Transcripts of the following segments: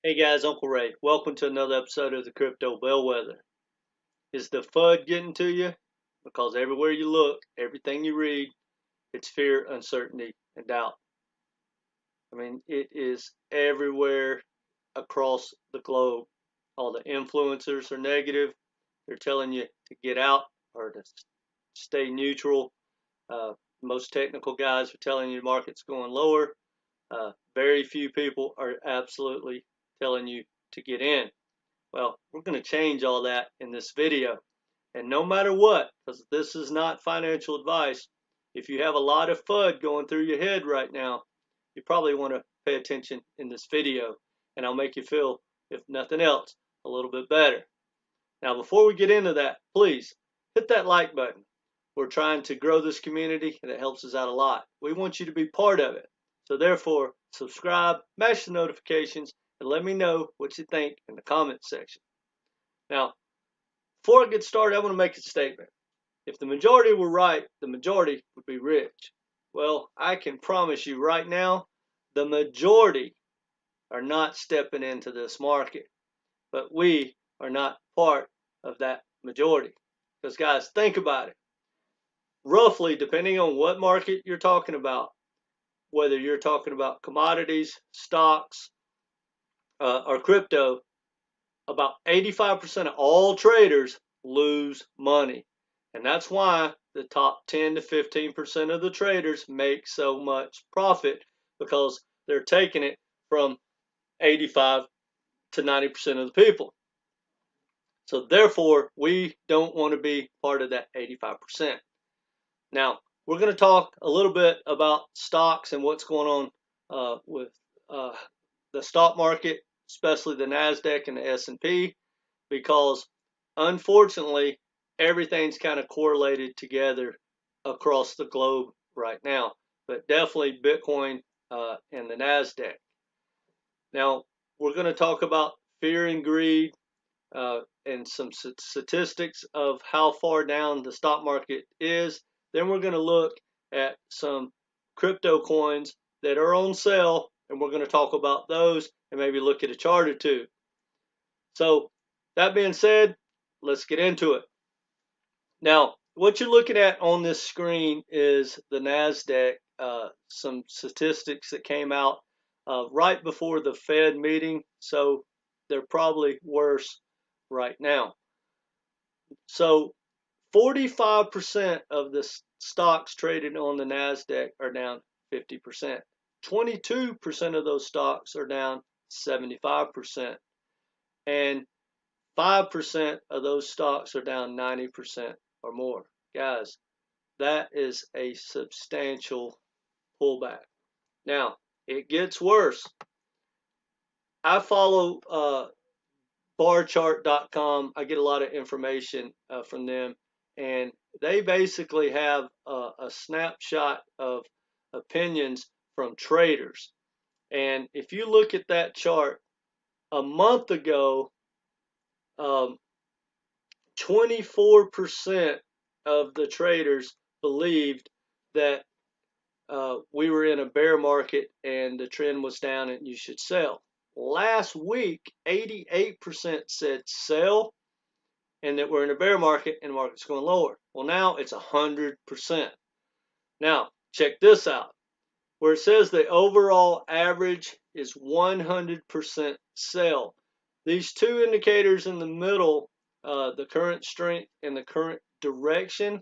Hey guys, Uncle Ray. Welcome to another episode of the Crypto Bellwether. Is the FUD getting to you? Because everywhere you look, everything you read, it's fear, uncertainty, and doubt. I mean, it is everywhere across the globe. All the influencers are negative. They're telling you to get out or to stay neutral. Most technical guys are telling you the market's going lower. Very few people are absolutely telling you to get in. Well, we're going to change all that in this video. And no matter what, because this is not financial advice, if you have a lot of FUD going through your head right now, you probably want to pay attention in this video. And I'll make you feel, if nothing else, a little bit better. Now, before we get into that, please hit that like button. We're trying to grow this community, and it helps us out a lot. We want you to be part of it. So therefore, subscribe, mash the notifications, and let me know what you think in the comments section. Now, before I get started, I want to make a statement. If the majority were right, the majority would be rich. Well, I can promise you right now, the majority are not stepping into this market. But we are not part of that majority. Because guys, think about it. Roughly, depending on what market you're talking about, whether you're talking about commodities, stocks, or crypto, about 85% of all traders lose money. And that's why the top 10 to 15% of the traders make so much profit, because they're taking it from 85 to 90% of the people. So therefore, we don't want to be part of that 85%. Now, we're going to talk a little bit about stocks and what's going on with the stock market, especially the NASDAQ and the S&P, because unfortunately, everything's kind of correlated together across the globe right now, but definitely Bitcoin and the NASDAQ. Now, we're going to talk about fear and greed and some statistics of how far down the stock market is. Then we're going to look at some crypto coins that are on sale, and we're going to talk about those and maybe look at a chart or two. So that being said, let's get into it. Now, what you're looking at on this screen is the NASDAQ, some statistics that came out right before the Fed meeting, so they're probably worse right now. So 45% of the stocks traded on the NASDAQ are down 50%. 22% of those stocks are down 75%. And 5% of those stocks are down 90% or more. Guys, that is a substantial pullback. Now, it gets worse. I follow barchart.com. I get a lot of information from them, and they basically have a snapshot of opinions from traders. And if you look at that chart, a month ago, 24% of the traders believed that we were in a bear market and the trend was down and you should sell. Last week, 88% said sell and that we're in a bear market and the market's going lower. Well, now it's 100%. Now, check this out. Where it says the overall average is 100% sell. These two indicators in the middle, the current strength and the current direction,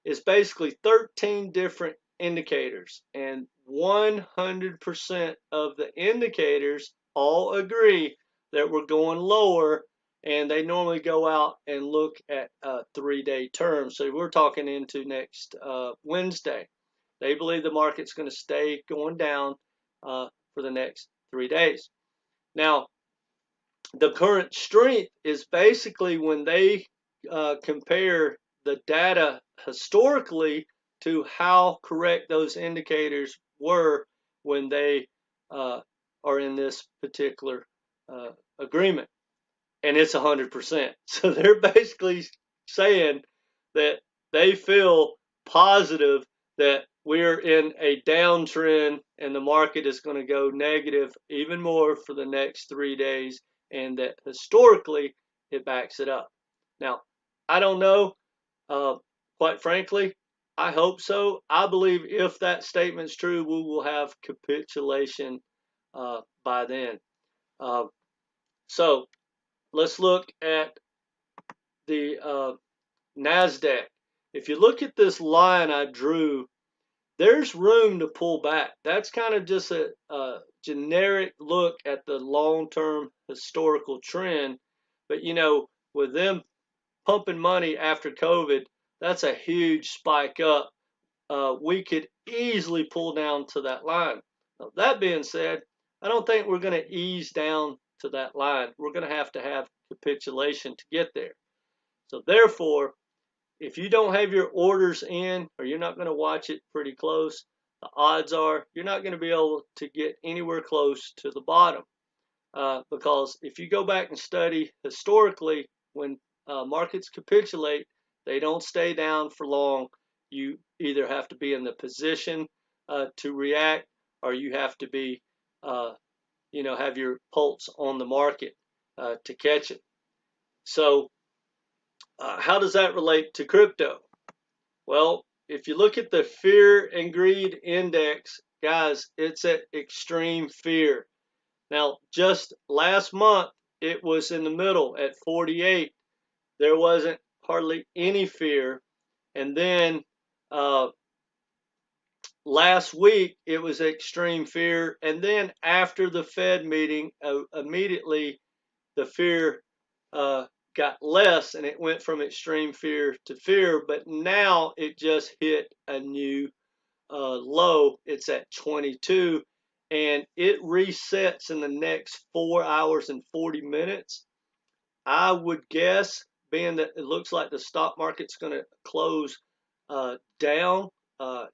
is basically 13 different indicators, and 100% of the indicators all agree that we're going lower, and they normally go out and look at 3-day terms. So we're talking into next Wednesday. They believe the market's going to stay going down for the next 3 days. Now, the current strength is basically when they compare the data historically to how correct those indicators were when they are in this particular agreement. And it's 100%. So they're basically saying that they feel positive that we're in a downtrend and the market is going to go negative even more for the next 3 days, and that historically it backs it up. Now, I don't know. Quite frankly, I hope so. I believe if that statement's true, we will have capitulation by then. So let's look at the NASDAQ. If you look at this line I drew, there's room to pull back. That's kind of just a generic look at the long-term historical trend. But, with them pumping money after COVID, that's a huge spike up. We could easily pull down to that line. Now, that being said, I don't think we're going to ease down to that line. We're going to have capitulation to get there. So therefore, if you don't have your orders in, or you're not going to watch it pretty close, the odds are you're not going to be able to get anywhere close to the bottom. Because if you go back and study historically, when markets capitulate, they don't stay down for long. You either have to be in the position to react, or you have to be, have your pulse on the market to catch it. So how does that relate to crypto? Well, if you look at the fear and greed index, guys, it's at extreme fear. Now, just last month, it was in the middle at 48. There wasn't hardly any fear. And then last week, it was extreme fear. And then after the Fed meeting, immediately the fear got less, and it went from extreme fear to fear. But now it just hit a new low. It's at 22, and it resets in the next 4 hours and 40 minutes. I would guess, being that it looks like the stock market's going to close down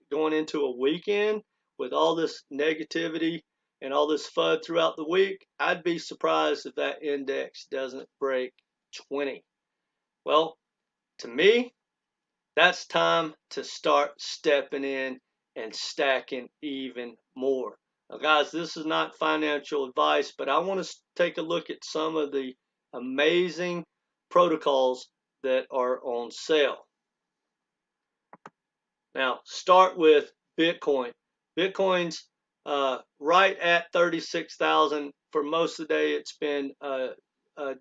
going into a weekend with all this negativity and all this FUD throughout the week, I'd be surprised if that index doesn't break 20. Well, to me, that's time to start stepping in and stacking even more. Now, guys, this is not financial advice, but I want to take a look at some of the amazing protocols that are on sale. Now, start with Bitcoin. Bitcoin's right at 36,000. For most of the day, it's been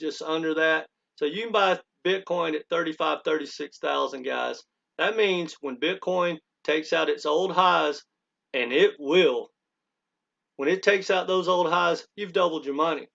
just under that. So you can buy Bitcoin at 35, 36,000, guys. That means when Bitcoin takes out its old highs, and it will, when it takes out those old highs, you've doubled your money.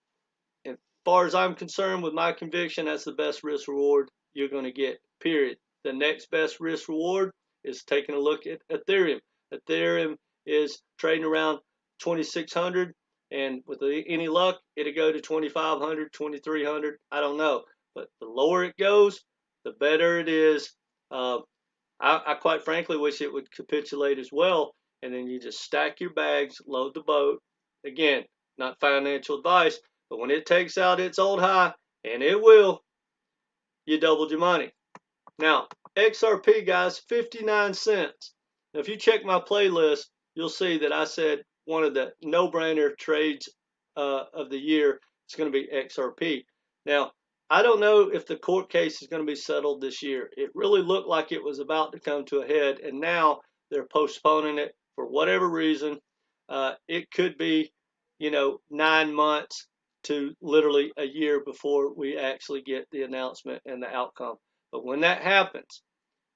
And as far as I'm concerned, with my conviction, that's the best risk reward you're going to get, period. The next best risk reward is taking a look at Ethereum. Ethereum is trading around 2,600, and with any luck, it'll go to 2,500, 2,300. I don't know. But the lower it goes, the better it is. I quite frankly wish it would capitulate as well, and then you just stack your bags, load the boat. Again, not financial advice, but when it takes out its old high, and it will, you doubled your money. Now, XRP, guys, 59 cents. Now, if you check my playlist, you'll see that I said one of the no-brainer trades of the year is going to be XRP. Now, I don't know if the court case is going to be settled this year. It really looked like it was about to come to a head, and now they're postponing it for whatever reason. It could be, 9 months to literally a year before we actually get the announcement and the outcome. But when that happens,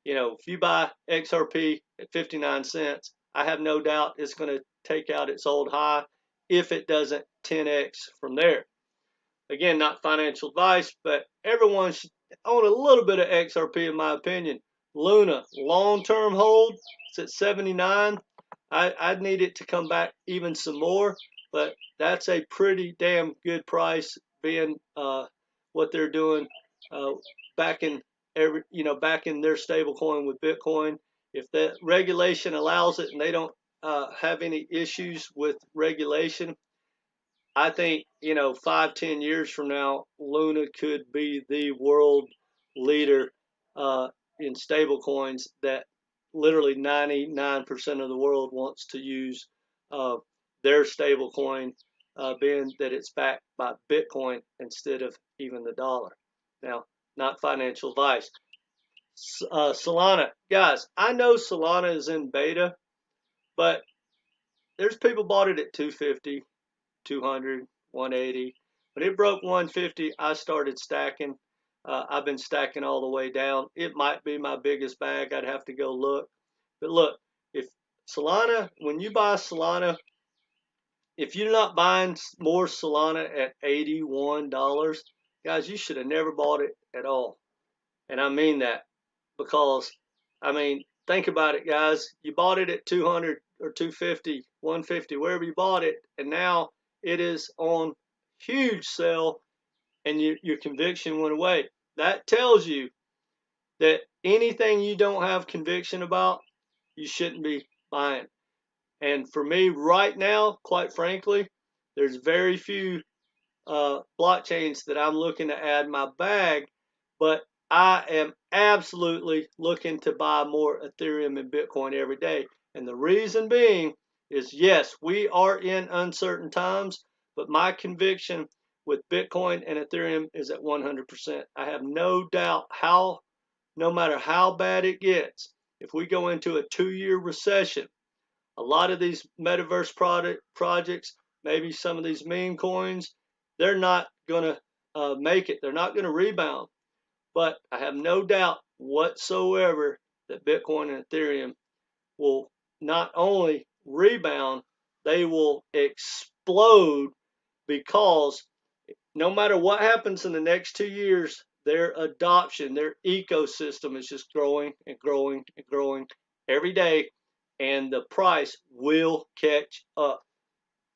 if you buy XRP at 59 cents, I have no doubt it's going to take out its old high if it doesn't 10x from there. Again, not financial advice, but everyone should own a little bit of XRP, in my opinion. Luna, long-term hold, it's at 79. I'd need it to come back even some more, but that's a pretty damn good price, being what they're doing back in their stable coin with Bitcoin. If that regulation allows it and they don't have any issues with regulation, I think, 5-10 years from now, Luna could be the world leader in stable coins that literally 99% of the world wants to use their stable coin, being that it's backed by Bitcoin instead of even the dollar. Now, not financial advice. Solana, guys, I know Solana is in beta, but there's people bought it at 250, 200, 180. When it broke 150, I started stacking. I've been stacking all the way down. It might be my biggest bag. I'd have to go look. But look, if Solana, when you buy Solana, if you're not buying more Solana at $81, guys, you should have never bought it at all. And I mean that because, I mean, think about it, guys. You bought it at 200 or 250, 150, wherever you bought it, and now it is on huge sale, and your conviction went away. That tells you that anything you don't have conviction about, you shouldn't be buying. And for me right now, quite frankly, there's very few blockchains that I'm looking to add my bag, but I am absolutely looking to buy more Ethereum and Bitcoin every day. And the reason being is, yes, we are in uncertain times, but my conviction with Bitcoin and Ethereum is at 100%. I have no doubt no matter how bad it gets, if we go into a 2-year recession, a lot of these metaverse projects, maybe some of these meme coins, they're not going to make it. They're not going to rebound. But I have no doubt whatsoever that Bitcoin and Ethereum will not only rebound, they will explode, because no matter what happens in the next 2 years, their adoption, their ecosystem is just growing and growing and growing every day, and the price will catch up,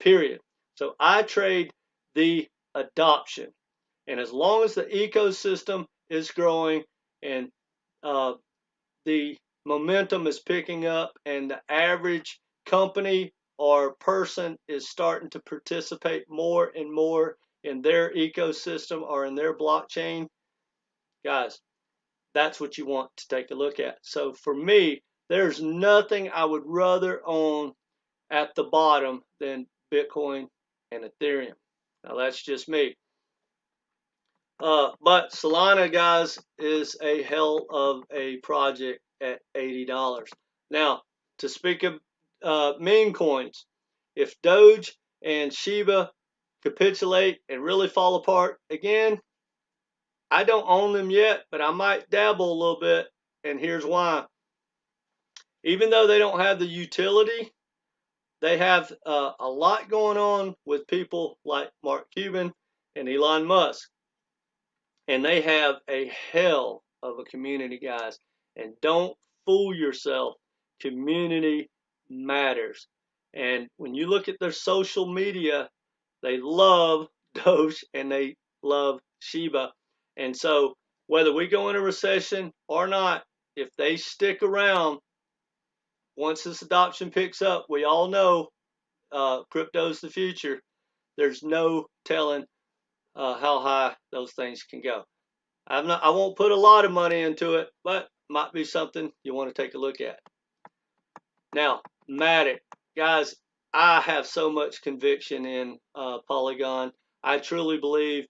period. So I trade the adoption. And as long as the ecosystem is growing and the momentum is picking up and the average company or person is starting to participate more and more in their ecosystem or in their blockchain, guys, that's what you want to take a look at. So for me, there's nothing I would rather own at the bottom than Bitcoin and Ethereum. Now that's just me. But Solana, guys, is a hell of a project at $80. Now, to speak of meme coins, if Doge and Shiba capitulate and really fall apart again, I don't own them yet, but I might dabble a little bit, and here's why. Even though they don't have the utility, they have a lot going on with people like Mark Cuban and Elon Musk. And they have a hell of a community, guys. And don't fool yourself. Community matters. And when you look at their social media, they love Doge and they love Shiba. And so whether we go in a recession or not, if they stick around, once this adoption picks up, we all know crypto's the future. There's no telling how high those things can go. I won't put a lot of money into it, but might be something you want to take a look at. Now, Matic, guys, I have so much conviction in Polygon. I truly believe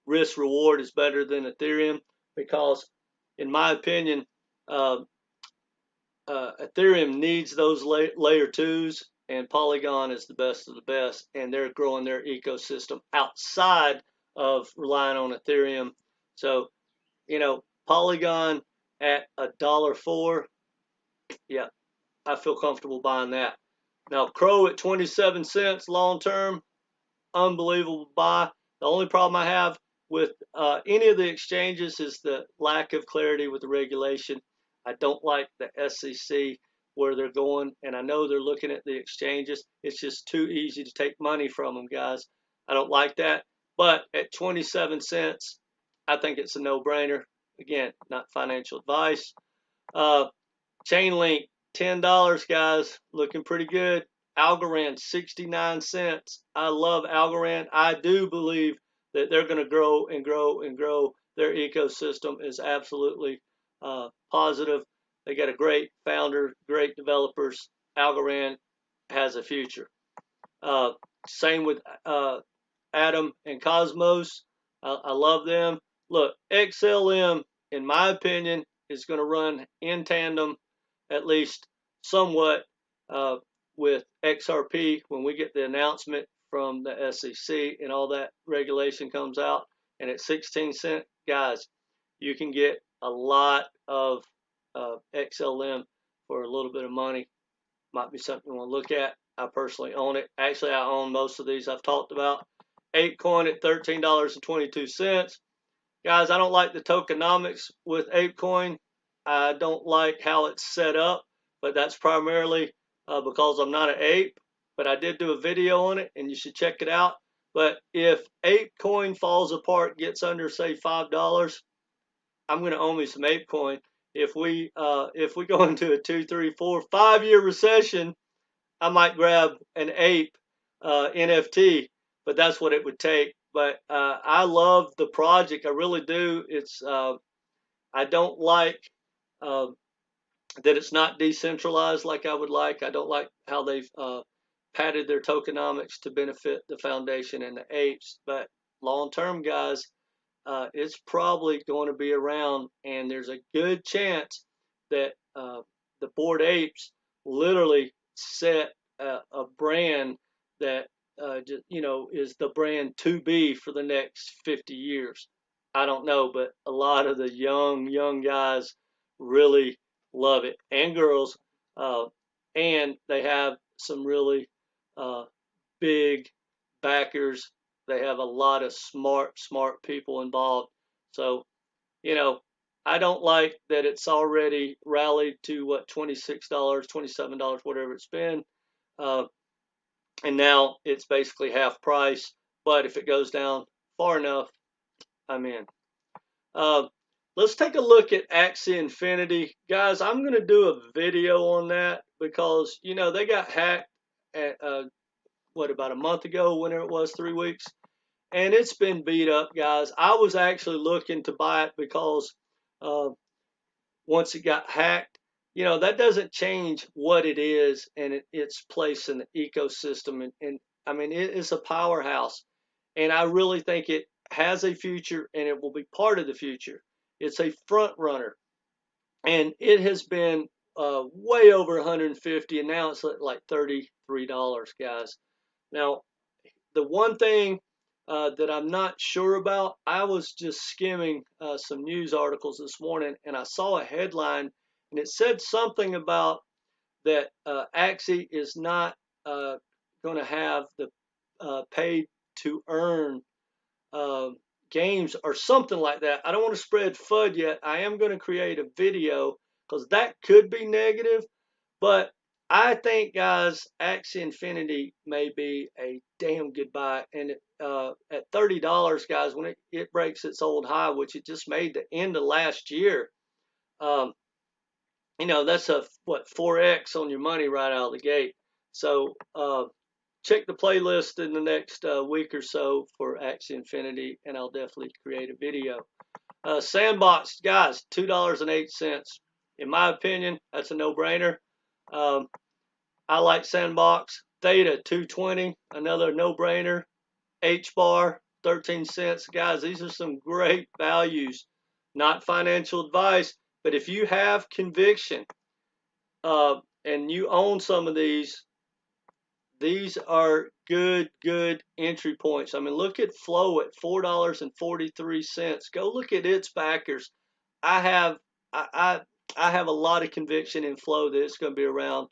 risk reward is better than Ethereum because, in my opinion, Ethereum needs those layer twos, and Polygon is the best of the best, and they're growing their ecosystem outside of relying on Ethereum. So, you know, Polygon at $1.04, yeah, I feel comfortable buying that. Now, Crow at 27 cents long term, unbelievable buy. The only problem I have with any of the exchanges is the lack of clarity with the regulation. I don't like the SEC where they're going, and I know they're looking at the exchanges. It's just too easy to take money from them, guys. I don't like that. But at 27 cents, I think it's a no-brainer. Again, not financial advice. Chainlink, $10, guys, looking pretty good. Algorand, 69 cents. I love Algorand. I do believe that they're going to grow and grow and grow. Their ecosystem is absolutely positive. They got a great founder, great developers. Algorand has a future. Same with Atom and Cosmos. I love them. Look, XLM, in my opinion, is going to run in tandem, at least somewhat, uh, with XRP when we get the announcement from the SEC and all that regulation comes out. And at 16 cents, guys, you can get a lot of XLM for a little bit of money. Might be something you want to look at. I personally own it. Actually, I own most of these I've talked about. ApeCoin at $13.22. Guys, I don't like the tokenomics with ApeCoin. I don't like how it's set up, but that's primarily because I'm not an ape. But I did do a video on it, and you should check it out. But if ApeCoin falls apart, gets under, say, $5, I'm going to own me some ApeCoin. If we go into a 2, 3, 4, 5-year recession, I might grab an ape NFT, but that's what it would take. But I love the project. I really do. It's I don't like uh, that it's not decentralized like I would like. I don't like how they've padded their tokenomics to benefit the foundation and the apes. But long term, guys, it's probably going to be around, and there's a good chance that the Bored Apes literally set a brand that is the brand to be for the next 50 years. I don't know, but a lot of the young guys really love it, and girls, uh, and they have some really uh, big backers. They have a lot of smart people involved. So, you know, I don't like that it's already rallied to what, $26, $27, whatever it's been. Uh, and now it's basically half price. But if it goes down far enough, I'm in. Uh, let's take a look at Axie Infinity. Guys, I'm going to do a video on that because, they got hacked at, about a month ago, whenever it was, 3 weeks. And it's been beat up, guys. I was actually looking to buy it because uh, once it got hacked, that doesn't change what it is and its place in the ecosystem. And I mean, it is a powerhouse. And I really think it has a future and it will be part of the future. It's a front runner. And it has been way over 150, and now it's like $33, guys. Now, the one thing that I'm not sure about, I was just skimming some news articles this morning, and I saw a headline, and it said something about that Axie is not going to have the paid to earn games or something like that. I don't want to spread FUD yet. I am going to create a video because that could be negative, but I think, guys, Axie Infinity may be a damn good buy. And at $30, guys, when it breaks its old high, which it just made the end of last year, that's a 4x on your money right out of the gate. So check the playlist in the next week or so for Axie Infinity, and I'll definitely create a video. Sandbox, guys, $2.08. In my opinion, that's a no-brainer. I like Sandbox. Theta, $2.20, another no-brainer. H-bar, 13 cents. Guys, these are some great values. Not financial advice, but if you have conviction and you own some of these are good entry points. I mean, look at Flow at $4.43. Go look at its backers. I have a lot of conviction in Flow that it's going to be around.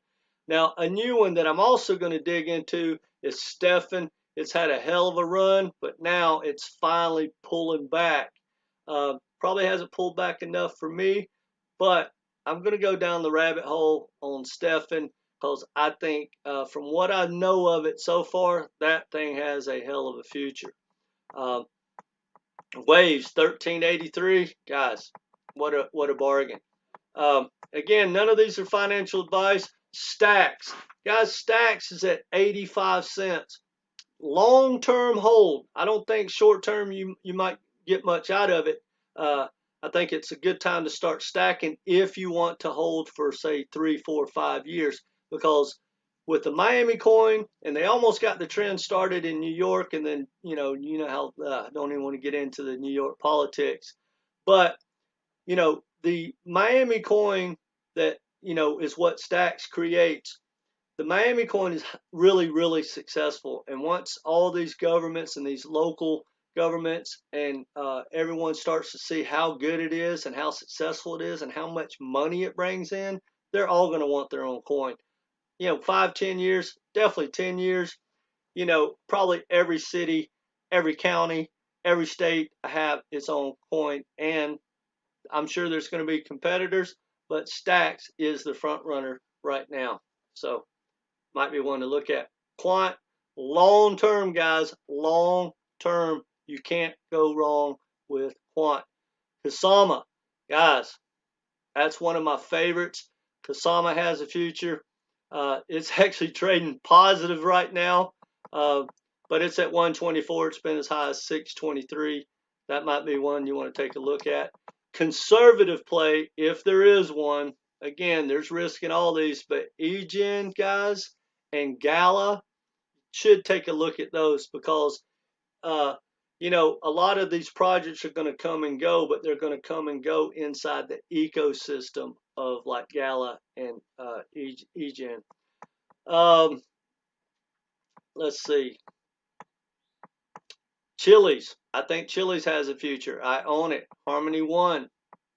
Now, a new one that I'm also going to dig into is Stefan. It's had a hell of a run, but now it's finally pulling back. Probably hasn't pulled back enough for me, but I'm going to go down the rabbit hole on Stefan because I think from what I know of it so far, that thing has a hell of a future. Waves, $13.83. Guys, what a bargain. Again, none of these are financial advice. Stacks. Guys, Stacks is at 85 cents. Long-term hold. I don't think short-term you might get much out of it. I think it's a good time to start stacking if you want to hold for, say, 3, 4, 5 years, because with the Miami coin, and they almost got the trend started in New York, and then you know how I don't even want to get into the New York politics, but the Miami coin that is what Stacks creates. The Miami coin is really, really successful. And once all these governments and these local governments and everyone starts to see how good it is and how successful it is and how much money it brings in, they're all going to want their own coin. 5, 10 years, definitely 10 years, probably every city, every county, every state have its own coin. And I'm sure there's going to be competitors, but Stacks is the front runner right now. So might be one to look at. Quant, long term, guys, long term. You can't go wrong with Quant. Kasama, guys, that's one of my favorites. Kasama has a future. It's actually trading positive right now, but it's at 124. It's been as high as 623. That might be one you want to take a look at. Conservative play, if there is one. Again, there's risk in all these, but EGen, guys, and Gala should take a look at those, because a lot of these projects are going to come and go, but they're going to come and go inside the ecosystem of like Gala and EGen. Let's see. Chili's. I think Chili's has a future. I own it. Harmony One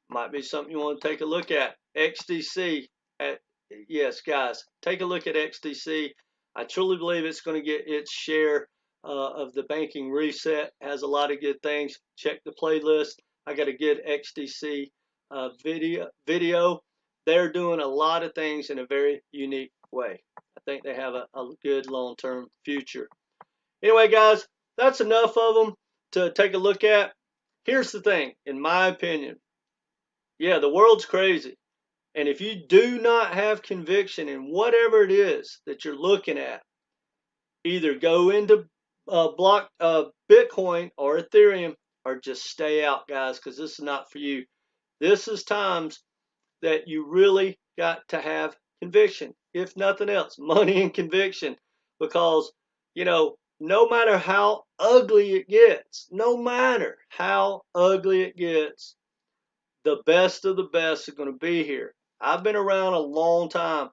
might be something you want to take a look at. XDC. Yes, guys, take a look at XDC. I truly believe it's going to get its share of the banking reset. Has a lot of good things. Check the playlist. I got a good XDC video. They're doing a lot of things in a very unique way. I think they have a good long-term future. Anyway, guys, that's enough of them to take a look at. Here's the thing, in my opinion. Yeah, the world's crazy. And if you do not have conviction in whatever it is that you're looking at, either go into Bitcoin or Ethereum, or just stay out, guys, because this is not for you. This is times that you really got to have conviction, if nothing else, money and conviction, because no matter how ugly it gets, no matter how ugly it gets, the best of the best are going to be here. I've been around a long time.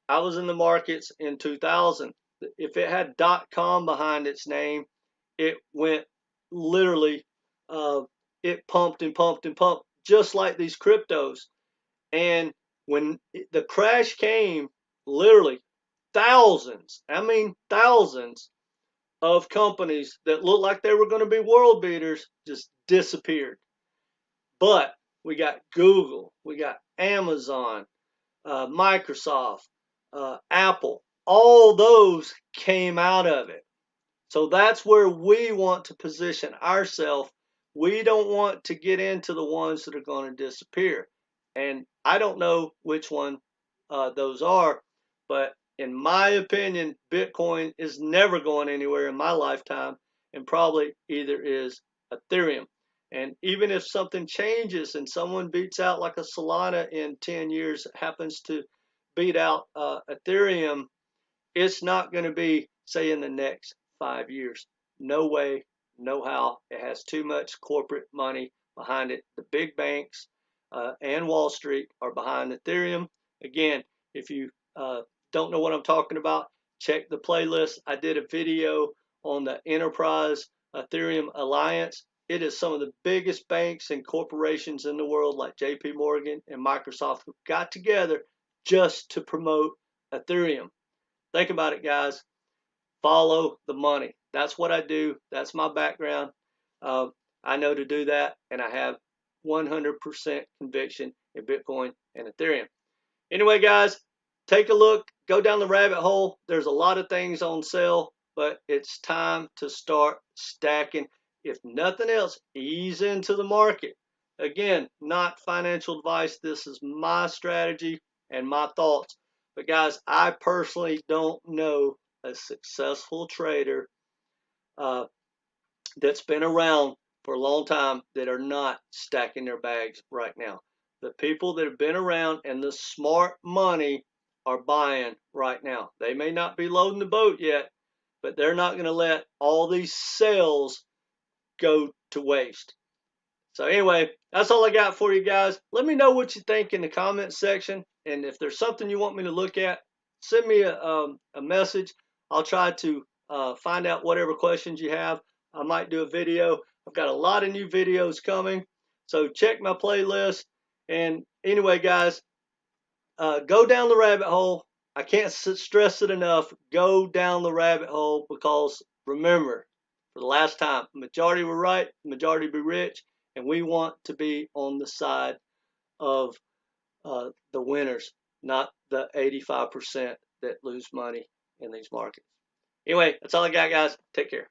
I was in the markets in 2000. If it had .com behind its name, it went literally, it pumped and pumped and pumped, just like these cryptos. And when the crash came, literally thousands, I mean thousands of companies that looked like they were going to be world beaters just disappeared. But we got Google, we got Amazon, Microsoft, Apple, all those came out of it. So that's where we want to position ourselves. We don't want to get into the ones that are going to disappear. And I don't know which one those are, but in my opinion, Bitcoin is never going anywhere in my lifetime, and probably either is Ethereum. And even if something changes and someone beats out like a Solana in 10 years, happens to beat out Ethereum, it's not going to be, say, in the next 5 years. No way, no how. It has too much corporate money behind it. The big banks and Wall Street are behind Ethereum. Again, if you don't know what I'm talking about, check the playlist. I did a video on the Enterprise Ethereum Alliance. It is some of the biggest banks and corporations in the world, like JP Morgan and Microsoft, who got together just to promote Ethereum. Think about it, guys. Follow the money. That's what I do. That's my background. I know to do that, and I have 100% conviction in Bitcoin and Ethereum. Anyway, guys, take a look. Go down the rabbit hole. There's a lot of things on sale, but it's time to start stacking. If nothing else, ease into the market. Again, not financial advice. This is my strategy and my thoughts. But guys, I personally don't know a successful trader that's been around for a long time that are not stacking their bags right now. The people that have been around and the smart money are buying right now. They may not be loading the boat yet, but they're not going to let all these sales go to waste. So anyway, that's all I got for you guys. Let me know what you think in the comments section. And if there's something you want me to look at, send me a message. I'll try to find out whatever questions you have. I might do a video. I've got a lot of new videos coming. So check my playlist. And anyway, guys, go down the rabbit hole. I can't stress it enough. Go down the rabbit hole, because remember, for the last time, the majority were right, the majority be rich, and we want to be on the side of the winners, not the 85% that lose money in these markets. Anyway, that's all I got, guys. Take care.